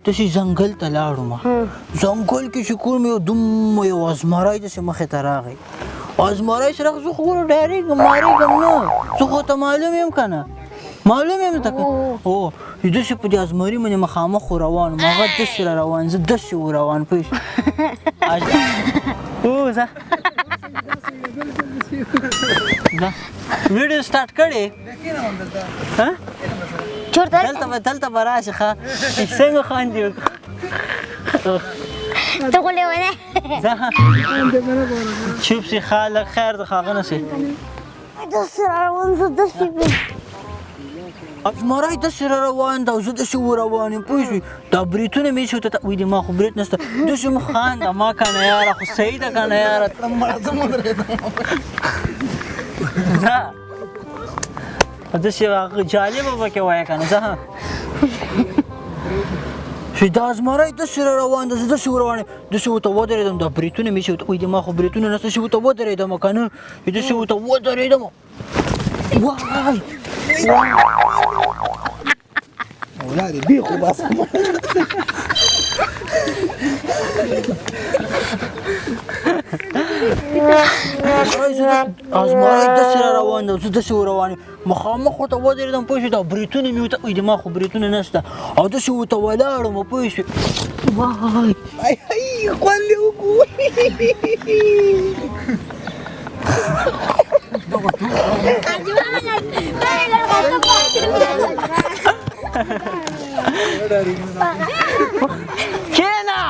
داسې ځنګل ته لاړم ځنګل کې چې کوم یو دومره یو ازمری داسې مخې ته راغی ازمری سره زه خو ډارېږم مارېږم نه زه خو ته معلوم یم که نه معلوم یم ته هو داسې په دې ازمري باندې مخامخ خو روان وم هغه داسې را روان زه داسې و روان پوه شوې ځه ویډیو سټارټ کړې دلته به راشي ښه څنګه خاندي ته خو لیونی ځه چوپ سي ښه لږ خیر د ښاغه نه سي داسې را روان زه داسې زمری داسې را روان ده او زه داسې وروان یم پوه شوې دا بریتونه مې ایښي ورته وایي د ما خو برېت نشته داسې مو خانده ما که نه یاره خو صحیح ده که نه یاره ځه داسې جالبه پکې وایه که نه ځه چې دا زمری داسې را روان ده زه داسې وروان یم داسې ورته ودرېدم دا بریتونه مې ایښي ورته وایي د ما خو بریتونه نشته داسې ورته ودرېدم که نه داسې ورته ودرېدم وای اولادي بيخوا بس ازمری داسې را روان ده زه داسې روان یم مخامخ ورته ودرېدم پوه شوې دا بریتونه مې ورته وایي د ما خو بریتونه نشته او داسې ورته ولاړم پوه شوې وای اي خوند دې کېنه